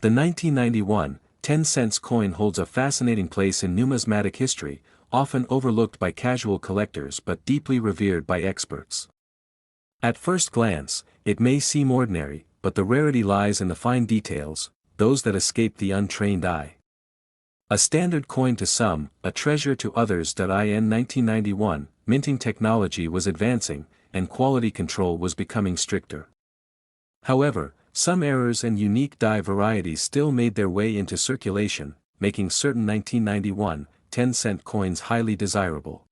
The 1991, 10-cent coin holds a fascinating place in numismatic history, often overlooked by casual collectors but deeply revered by experts. At first glance, it may seem ordinary, but the rarity lies in the fine details, those that escape the untrained eye. A standard coin to some, a treasure to others. In 1991, minting technology was advancing, and quality control was becoming stricter. However, some errors and unique die varieties still made their way into circulation, making certain 1991, 10-cent coins highly desirable.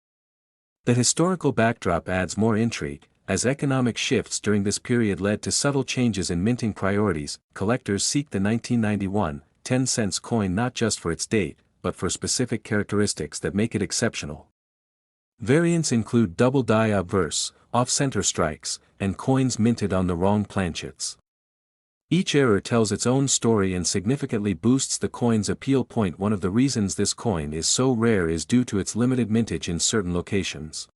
The historical backdrop adds more intrigue, as economic shifts during this period led to subtle changes in minting priorities. Collectors seek the 1991, 10-cent coin not just for its date, but for specific characteristics that make it exceptional. Variants include double die obverse, off-center strikes, and coins minted on the wrong planchets. Each error tells its own story and significantly boosts the coin's appeal point. One of the reasons this coin is so rare is due to its limited mintage in certain locations.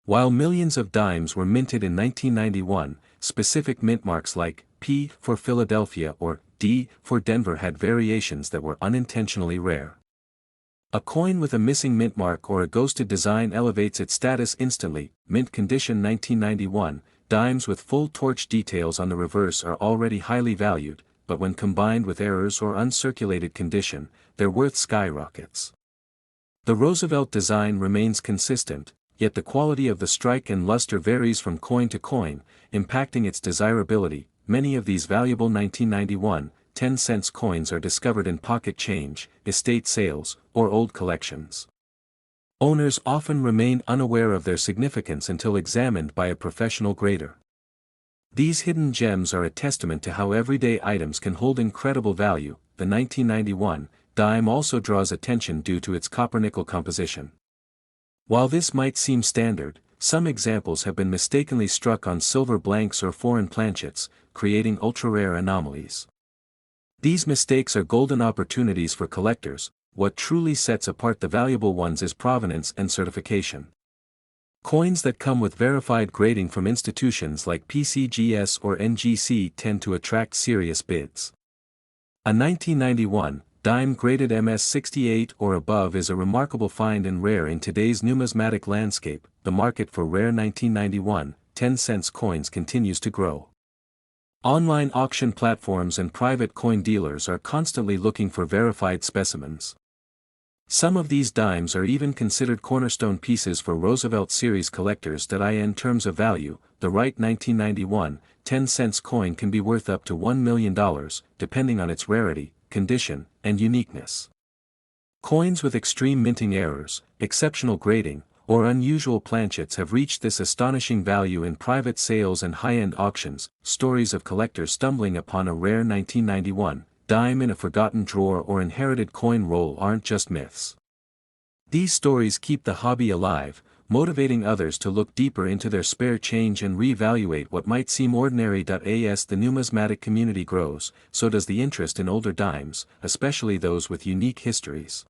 While millions of dimes were minted in 1991, specific mint marks like P for Philadelphia or D for Denver had variations that were unintentionally rare. A coin with a missing mint mark or a ghosted design elevates its status instantly. Mint condition 1991, dimes with full torch details on the reverse are already highly valued, but when combined with errors or uncirculated condition, their worth skyrockets. The Roosevelt design remains consistent, yet the quality of the strike and luster varies from coin to coin, impacting its desirability. Many of these valuable 1991, 10-cent coins are discovered in pocket change, estate sales, or old collections. Owners often remain unaware of their significance until examined by a professional grader. These hidden gems are a testament to how everyday items can hold incredible value. The 1991 dime also draws attention due to its copper-nickel composition. While this might seem standard, some examples have been mistakenly struck on silver blanks or foreign planchets, creating ultra-rare anomalies. These mistakes are golden opportunities for collectors. What truly sets apart the valuable ones is provenance and certification. Coins that come with verified grading from institutions like PCGS or NGC tend to attract serious bids. A 1991 dime graded MS68 or above is a remarkable find and rare in today's numismatic landscape. The market for rare 1991, 10-cent coins continues to grow. Online auction platforms and private coin dealers are constantly looking for verified specimens. Some of these dimes are even considered cornerstone pieces for Roosevelt series collectors. In terms of value, the right 1991, 10-cent coin can be worth up to $1 million, depending on its rarity, condition, and uniqueness. Coins with extreme minting errors, exceptional grading, or unusual planchets have reached this astonishing value in private sales and high-end auctions. Stories of collectors stumbling upon a rare 1991 dime in a forgotten drawer or inherited coin roll aren't just myths. These stories keep the hobby alive, motivating others to look deeper into their spare change and re-evaluate what might seem ordinary. As the numismatic community grows, so does the interest in older dimes, especially those with unique histories.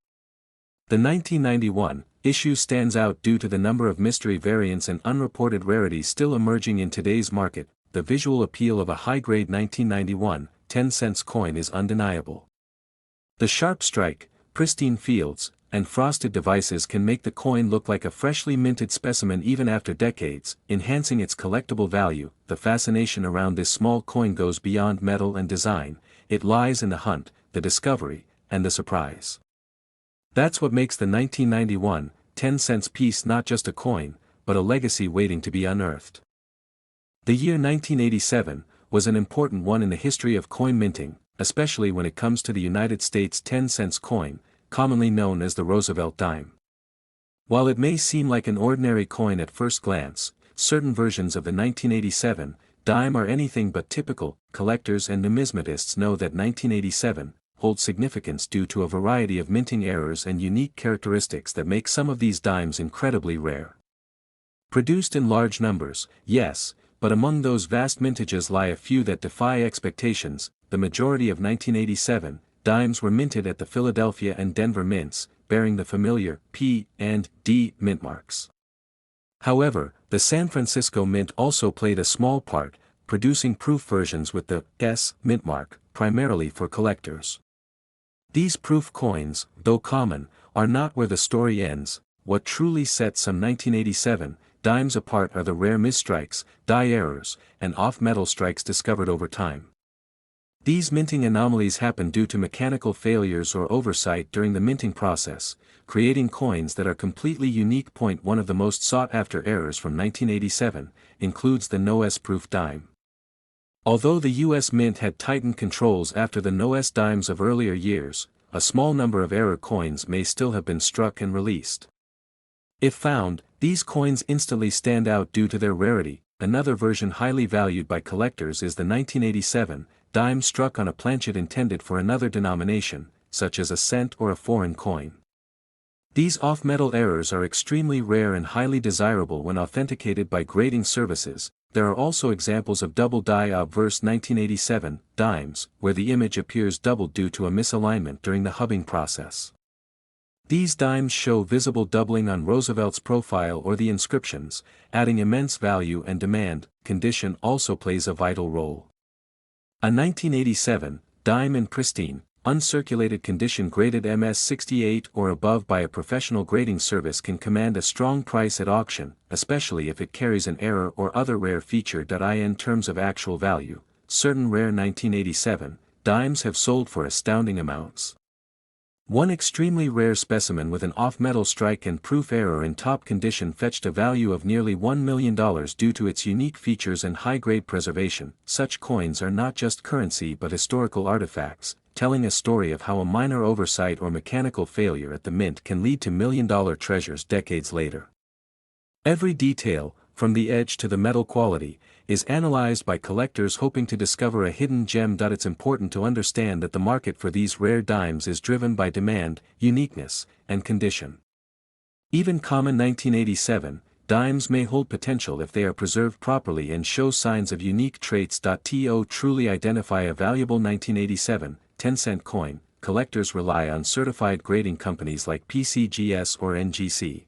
The 1991 issue stands out due to the number of mystery variants and unreported rarities still emerging in today's market. The visual appeal of a high-grade 1991, 10-cent coin is undeniable. The sharp strike, pristine fields, and frosted devices can make the coin look like a freshly minted specimen even after decades, enhancing its collectible value. The fascination around this small coin goes beyond metal and design. It lies in the hunt, the discovery, and the surprise. That's what makes the 1991, 10-cent piece not just a coin, but a legacy waiting to be unearthed. The year 1987 was an important one in the history of coin minting, especially when it comes to the United States 10-cent coin, commonly known as the Roosevelt dime. While it may seem like an ordinary coin at first glance, certain versions of the 1987 dime are anything but typical. Collectors and numismatists know that 1987 holds significance due to a variety of minting errors and unique characteristics that make some of these dimes incredibly rare. Produced in large numbers, yes, but among those vast mintages lie a few that defy expectations. The majority of 1987 dimes were minted at the Philadelphia and Denver mints, bearing the familiar P and D mint marks. However, the San Francisco mint also played a small part, producing proof versions with the S mint mark, primarily for collectors. These proof coins, though common, are not where the story ends. What truly sets some 1987 dimes apart are the rare misstrikes, die errors, and off-metal strikes discovered over time. These minting anomalies happen due to mechanical failures or oversight during the minting process, creating coins that are completely unique. One of the most sought-after errors from 1987 includes the no-S proof dime. Although the U.S. Mint had tightened controls after the no-S dimes of earlier years, a small number of error coins may still have been struck and released. If found, these coins instantly stand out due to their rarity. Another version highly valued by collectors is the 1987 dime struck on a planchet intended for another denomination, such as a cent or a foreign coin. These off-metal errors are extremely rare and highly desirable when authenticated by grading services. There are also examples of double die obverse 1987 dimes, where the image appears doubled due to a misalignment during the hubbing process. These dimes show visible doubling on Roosevelt's profile or the inscriptions, adding immense value, and demand. Condition also plays a vital role. A 1987 dime in pristine, uncirculated condition graded MS68 or above by a professional grading service can command a strong price at auction, especially if it carries an error or other rare feature. In terms of actual value, certain rare 1987 dimes have sold for astounding amounts. One extremely rare specimen with an off-metal strike and proof error in top condition fetched a value of nearly $1 million due to its unique features and high-grade preservation. Such coins are not just currency but historical artifacts, telling a story of how a minor oversight or mechanical failure at the mint can lead to million-dollar treasures decades later. Every detail, from the edge to the metal quality, is analyzed by collectors hoping to discover a hidden gem. It's important to understand that the market for these rare dimes is driven by demand, uniqueness, and condition. Even common 1987 dimes may hold potential if they are preserved properly and show signs of unique traits. To truly identify a valuable 1987 10-cent coin, collectors rely on certified grading companies like PCGS or NGC.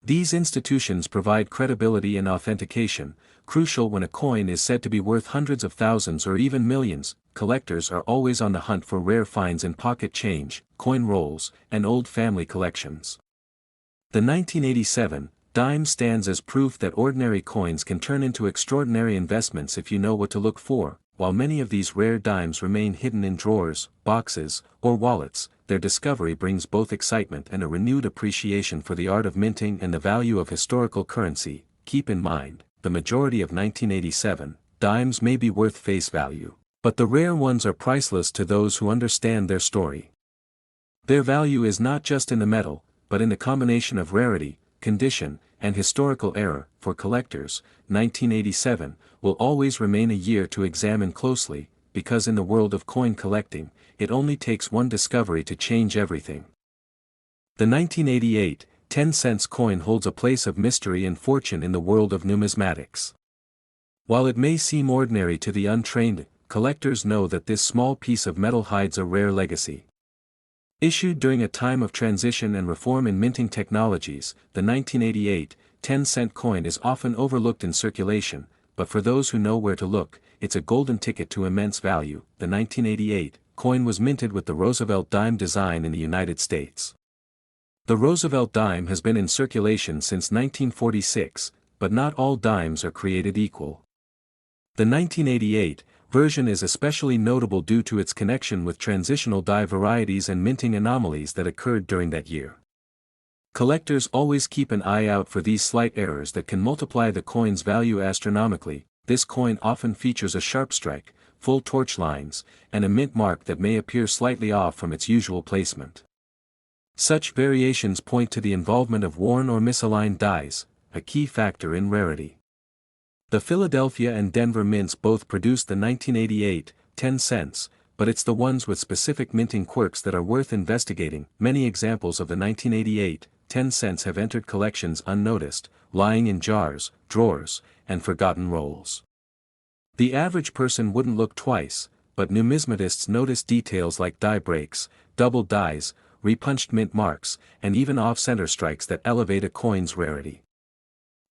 These institutions provide credibility and authentication, crucial when a coin is said to be worth hundreds of thousands or even millions. Collectors are always on the hunt for rare finds in pocket change, coin rolls, and old family collections. The 1987 dime stands as proof that ordinary coins can turn into extraordinary investments if you know what to look for. While many of these rare dimes remain hidden in drawers, boxes, or wallets, their discovery brings both excitement and a renewed appreciation for the art of minting and the value of historical currency. Keep in mind, the majority of 1987 dimes may be worth face value, but the rare ones are priceless to those who understand their story. Their value is not just in the metal, but in the combination of rarity, condition, and historical error. For collectors, 1987 will always remain a year to examine closely, because in the world of coin collecting, it only takes one discovery to change everything. The 1988 10-cent coin holds a place of mystery and fortune in the world of numismatics. While it may seem ordinary to the untrained, collectors know that this small piece of metal hides a rare legacy. Issued during a time of transition and reform in minting technologies, the 1988 10-cent coin is often overlooked in circulation, but for those who know where to look, it's a golden ticket to immense value. The 1988 coin was minted with the Roosevelt dime design in the United States. The Roosevelt dime has been in circulation since 1946, but not all dimes are created equal. The 1988 version is especially notable due to its connection with transitional die varieties and minting anomalies that occurred during that year. Collectors always keep an eye out for these slight errors that can multiply the coin's value astronomically. This coin often features a sharp strike, full torch lines, and a mint mark that may appear slightly off from its usual placement. Such variations point to the involvement of worn or misaligned dies, a key factor in rarity. The Philadelphia and Denver mints both produced the 1988 10 cents, but it's the ones with specific minting quirks that are worth investigating. Many examples of the 1988 10 cents have entered collections unnoticed, lying in jars, drawers, and forgotten rolls. The average person wouldn't look twice, but numismatists notice details like die breaks, double dies, repunched mint marks, and even off-center strikes that elevate a coin's rarity.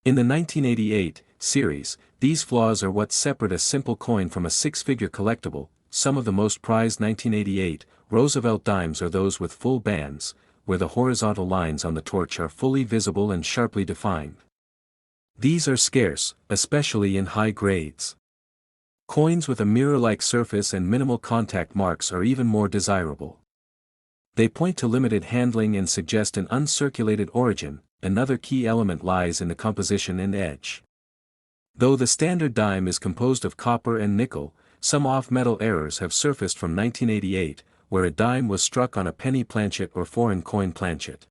In the 1988 series, these flaws are what separate a simple coin from a six-figure collectible. Some of the most prized 1988 Roosevelt dimes are those with full bands, where the horizontal lines on the torch are fully visible and sharply defined. These are scarce, especially in high grades. Coins with a mirror-like surface and minimal contact marks are even more desirable. They point to limited handling and suggest an uncirculated origin. Another key element lies in the composition and edge. Though the standard dime is composed of copper and nickel, some off-metal errors have surfaced from 1988, where a dime was struck on a penny planchet or foreign coin planchet.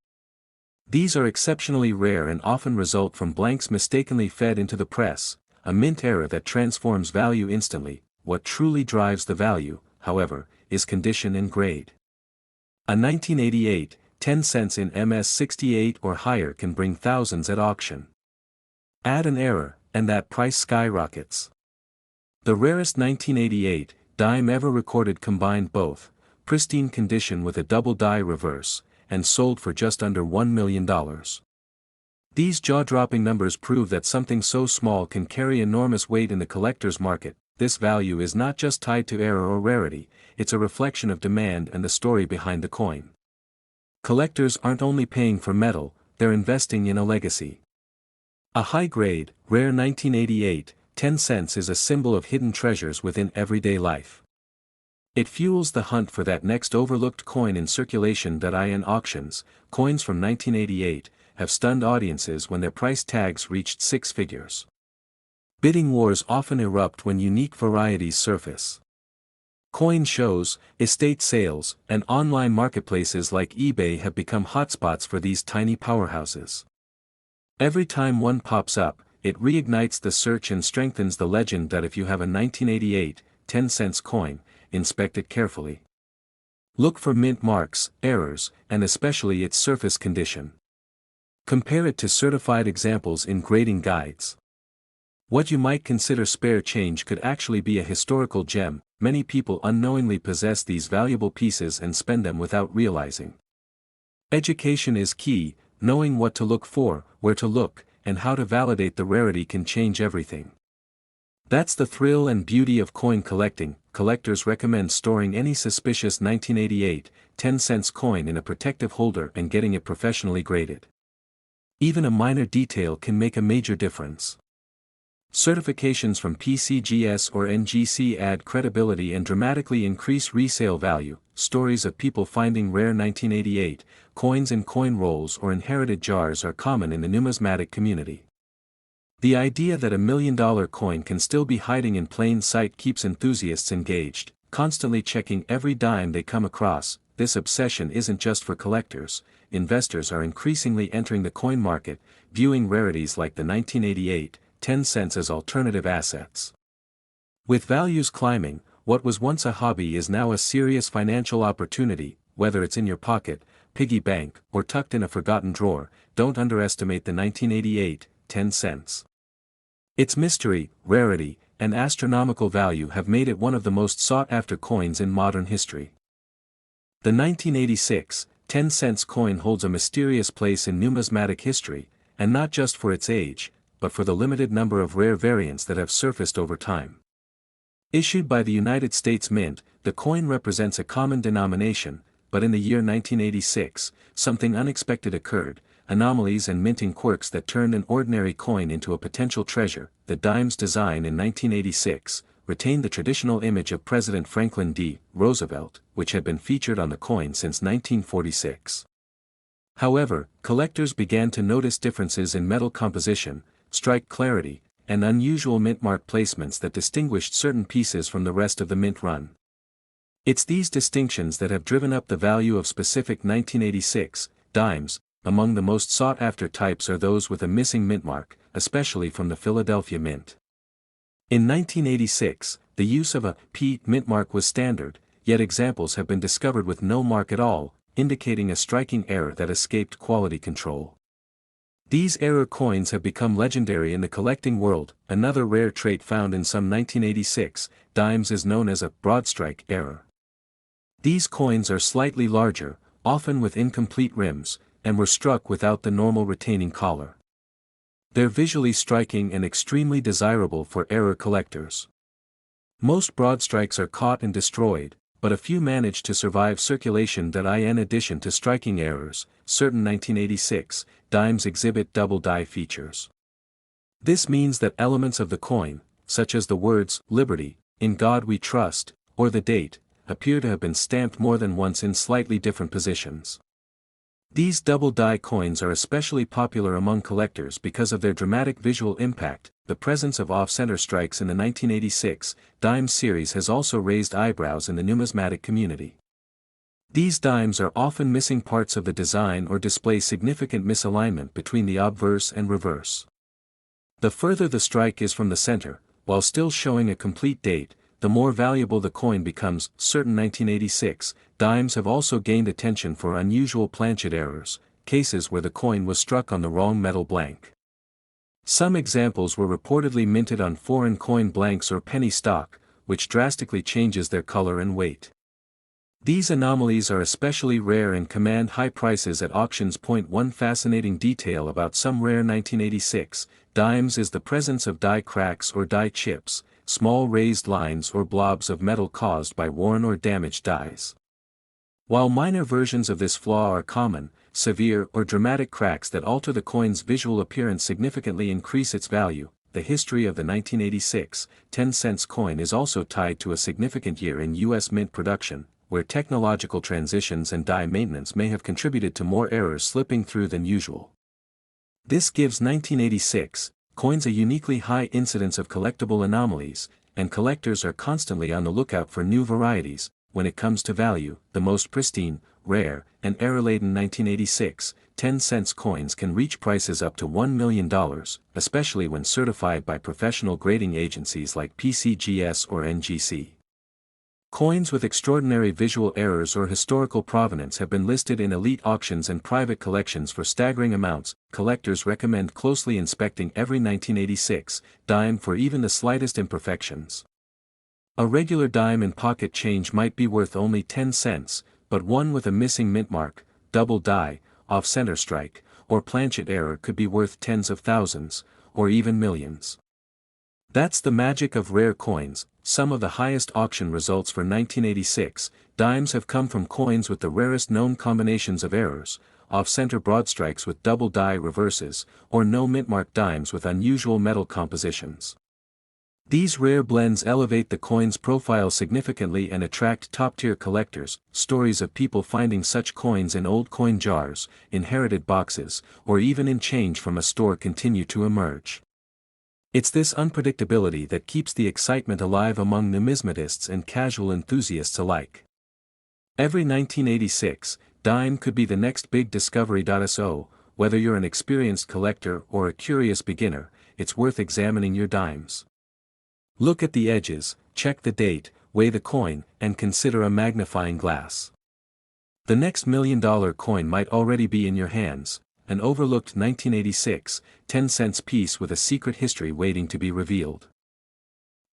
These are exceptionally rare and often result from blanks mistakenly fed into the press, a mint error that transforms value instantly. What truly drives the value, however, is condition and grade. A 1988, 10 cents in MS68 or higher can bring thousands at auction. Add an error, and that price skyrockets. The rarest 1988 dime ever recorded combined both pristine condition with a double die reverse, and sold for just under $1 million. These jaw-dropping numbers prove that something so small can carry enormous weight in the collector's market. This value is not just tied to error or rarity, it's a reflection of demand and the story behind the coin. Collectors aren't only paying for metal, they're investing in a legacy. A high-grade, rare 1988, 10 cents is a symbol of hidden treasures within everyday life. It fuels the hunt for that next overlooked coin in circulation. In auctions, coins from 1988 have stunned audiences when their price tags reached six figures. Bidding wars often erupt when unique varieties surface. Coin shows, estate sales, and online marketplaces like eBay have become hotspots for these tiny powerhouses. Every time one pops up, it reignites the search and strengthens the legend that if you have a 1988, 10 cents coin, inspect it carefully. Look for mint marks, errors, and especially its surface condition. Compare it to certified examples in grading guides. What you might consider spare change could actually be a historical gem. Many people unknowingly possess these valuable pieces and spend them without realizing. Education is key. Knowing what to look for, where to look, and how to validate the rarity can change everything. That's the thrill and beauty of coin collecting. Collectors recommend storing any suspicious 1988, 10 cents coin in a protective holder and getting it professionally graded. Even a minor detail can make a major difference. Certifications from PCGS or NGC add credibility and dramatically increase resale value. Stories of people finding rare 1988 coins in coin rolls or inherited jars are common in the numismatic community. The idea that $1 million coin can still be hiding in plain sight keeps enthusiasts engaged, constantly checking every dime they come across. This obsession isn't just for collectors. Investors are increasingly entering the coin market, viewing rarities like the 1988, 10 cents as alternative assets. With values climbing, what was once a hobby is now a serious financial opportunity. Whether it's in your pocket, piggy bank, or tucked in a forgotten drawer, don't underestimate the 1988, 10 cents. Its mystery, rarity, and astronomical value have made it one of the most sought-after coins in modern history. The 1986, 10 cents coin holds a mysterious place in numismatic history, and not just for its age, but for the limited number of rare variants that have surfaced over time. Issued by the United States Mint, the coin represents a common denomination, but in the year 1986, something unexpected occurred, anomalies and minting quirks that turned an ordinary coin into a potential treasure. The dime's design in 1986 retained the traditional image of President Franklin D. Roosevelt, which had been featured on the coin since 1946. However, collectors began to notice differences in metal composition, strike clarity, and unusual mintmark placements that distinguished certain pieces from the rest of the mint run. It's these distinctions that have driven up the value of specific 1986 dimes. Among the most sought-after types are those with a missing mintmark, especially from the Philadelphia Mint. In 1986, the use of a P mintmark was standard, yet examples have been discovered with no mark at all, indicating a striking error that escaped quality control. These error coins have become legendary in the collecting world. Another rare trait found in some 1986 dimes is known as a broadstrike error. These coins are slightly larger, often with incomplete rims, and were struck without the normal retaining collar. They're visually striking and extremely desirable for error collectors. Most broadstrikes are caught and destroyed, but a few manage to survive circulation. In addition to striking errors, certain 1986 dimes exhibit double die features. This means that elements of the coin, such as the words "Liberty," "In God We Trust," or the date, appear to have been stamped more than once in slightly different positions. These double die coins are especially popular among collectors because of their dramatic visual impact. The presence of off-center strikes in the 1986 dime series has also raised eyebrows in the numismatic community. These dimes are often missing parts of the design or display significant misalignment between the obverse and reverse. The further the strike is from the center, while still showing a complete date, the more valuable the coin becomes. Certain 1986 dimes have also gained attention for unusual planchet errors, cases where the coin was struck on the wrong metal blank. Some examples were reportedly minted on foreign coin blanks or penny stock, which drastically changes their color and weight. These anomalies are especially rare and command high prices at auctions. One fascinating detail about some rare 1986 dimes is the presence of die cracks or die chips, small raised lines or blobs of metal caused by worn or damaged dies. While minor versions of this flaw are common, severe or dramatic cracks that alter the coin's visual appearance significantly increase its value. The history of the 1986 10-cent coin is also tied to a significant year in U.S. mint production, where technological transitions and die maintenance may have contributed to more errors slipping through than usual. This gives 1986 coins a uniquely high incidence of collectible anomalies, and collectors are constantly on the lookout for new varieties. When it comes to value, the most pristine, rare, and error-laden 1986 10-cent coins can reach prices up to $1 million, especially when certified by professional grading agencies like PCGS or NGC. Coins with extraordinary visual errors or historical provenance have been listed in elite auctions and private collections for staggering amounts. Collectors recommend closely inspecting every 1986 dime for even the slightest imperfections. A regular dime in pocket change might be worth only 10 cents, but one with a missing mint mark, double die, off-center strike, or planchet error could be worth tens of thousands, or even millions. That's the magic of rare coins. Some of the highest auction results for 1986 dimes have come from coins with the rarest known combinations of errors, off-center broadstrikes with double die reverses, or no mint-mark dimes with unusual metal compositions. These rare blends elevate the coin's profile significantly and attract top-tier collectors. Stories of people finding such coins in old coin jars, inherited boxes, or even in change from a store continue to emerge. It's this unpredictability that keeps the excitement alive among numismatists and casual enthusiasts alike. Every 1986 dime could be the next big discovery. So, whether you're an experienced collector or a curious beginner, it's worth examining your dimes. Look at the edges, check the date, weigh the coin, and consider a magnifying glass. The next $1 million coin might already be in your hands, an overlooked 1986 10-cent piece with a secret history waiting to be revealed.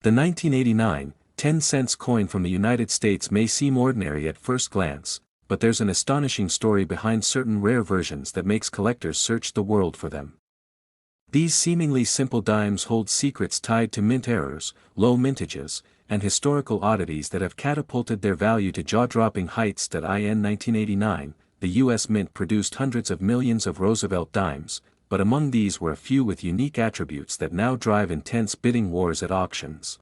The 1989 10-cent coin from the United States may seem ordinary at first glance, but there's an astonishing story behind certain rare versions that makes collectors search the world for them. These seemingly simple dimes hold secrets tied to mint errors, low mintages, and historical oddities that have catapulted their value to jaw-dropping heights. In 1989, the U.S. Mint produced hundreds of millions of Roosevelt dimes, but among these were a few with unique attributes that now drive intense bidding wars at auctions.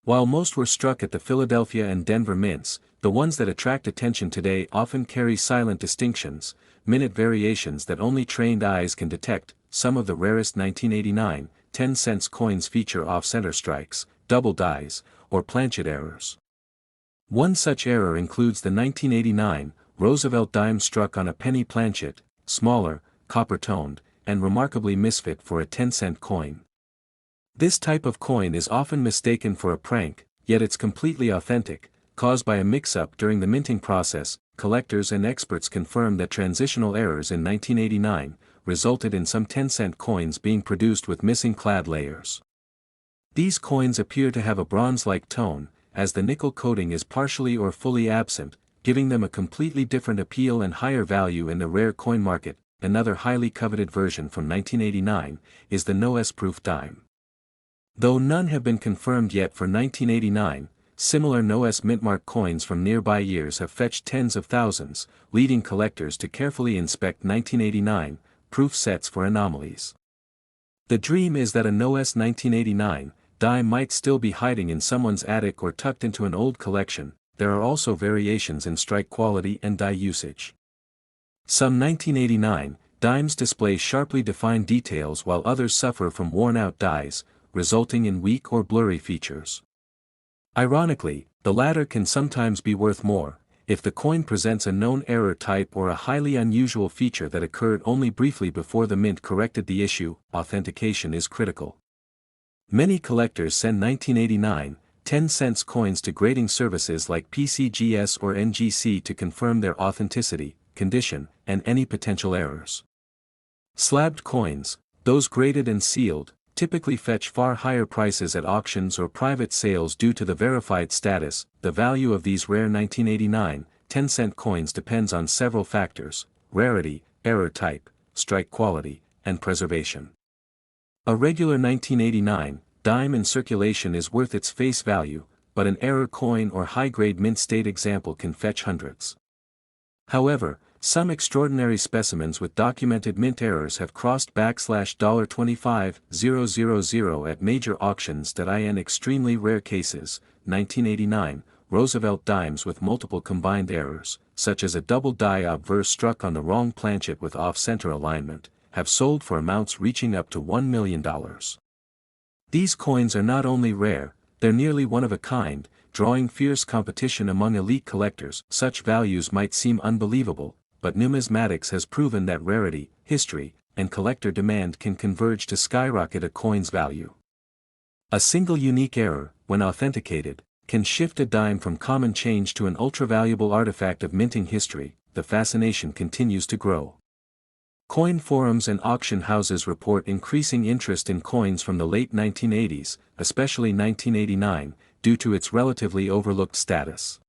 While most were struck at the Philadelphia and Denver mints, the ones that attract attention today often carry silent distinctions, minute variations that only trained eyes can detect. Some of the rarest 1989 10-cent coins feature off-center strikes, double dies, or planchet errors. One such error includes the 1989 Roosevelt dime struck on a penny planchet, smaller, copper-toned, and remarkably misfit for a 10-cent coin. This type of coin is often mistaken for a prank, yet it's completely authentic, caused by a mix-up during the minting process. Collectors and experts confirm that transitional errors in 1989 resulted in some 10-cent coins being produced with missing clad layers. These coins appear to have a bronze-like tone, as the nickel coating is partially or fully absent, giving them a completely different appeal and higher value in the rare coin market. another highly coveted version from 1989, is the NOS-proof dime. Though none have been confirmed yet for 1989, similar NOS mintmark coins from nearby years have fetched tens of thousands, leading collectors to carefully inspect 1989 proof sets for anomalies. The dream is that a NOS 1989 dime might still be hiding in someone's attic or tucked into an old collection. There are also variations in strike quality and die usage. Some 1989 dimes display sharply defined details while others suffer from worn-out dies, resulting in weak or blurry features. Ironically, the latter can sometimes be worth more, if the coin presents a known error type or a highly unusual feature that occurred only briefly before the mint corrected the issue. Authentication is critical. Many collectors send 1989 10-cent coins to grading services like PCGS or NGC to confirm their authenticity, condition, and any potential errors. Slabbed coins, those graded and sealed, typically fetch far higher prices at auctions or private sales due to the verified status. The value of these rare 1989 10-cent coins depends on several factors: rarity, error type, strike quality, and preservation. A regular 1989 dime in circulation is worth its face value, but an error coin or high-grade mint state example can fetch hundreds. However, some extraordinary specimens with documented mint errors have crossed $25,000 at major auctions. In extremely rare cases, 1989 Roosevelt dimes with multiple combined errors, such as a double die obverse struck on the wrong planchet with off-center alignment, have sold for amounts reaching up to $1 million. These coins are not only rare, they're nearly one of a kind, drawing fierce competition among elite collectors. Such values might seem unbelievable, but numismatics has proven that rarity, history, and collector demand can converge to skyrocket a coin's value. A single unique error, when authenticated, can shift a dime from common change to an ultra-valuable artifact of minting history. The fascination continues to grow. Coin forums and auction houses report increasing interest in coins from the late 1980s, especially 1989, due to its relatively overlooked status.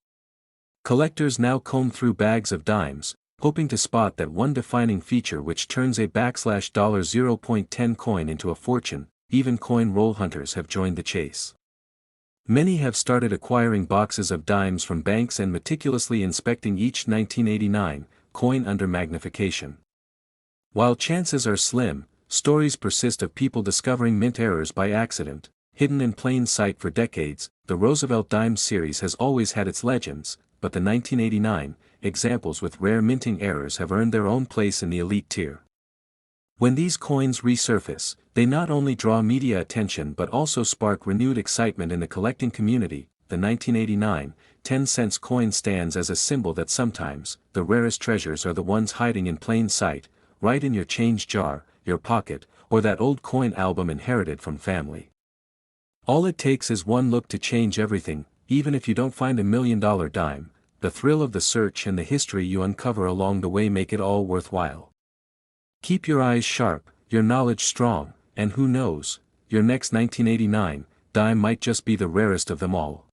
Collectors now comb through bags of dimes, hoping to spot that one defining feature which turns a $0.10 coin into a fortune. Even coin roll hunters have joined the chase. Many have started acquiring boxes of dimes from banks and meticulously inspecting each 1989 coin under magnification. While chances are slim, stories persist of people discovering mint errors by accident, hidden in plain sight for decades. The Roosevelt dime series has always had its legends, but the 1989 examples with rare minting errors have earned their own place in the elite tier. When these coins resurface, they not only draw media attention but also spark renewed excitement in the collecting community. The 1989 10-cent coin stands as a symbol that sometimes the rarest treasures are the ones hiding in plain sight, right in your change jar, your pocket, or that old coin album inherited from family. All it takes is one look to change everything. Even if you don't find $1 million dime, the thrill of the search and the history you uncover along the way make it all worthwhile. Keep your eyes sharp, your knowledge strong, and who knows, your next 1989 dime might just be the rarest of them all.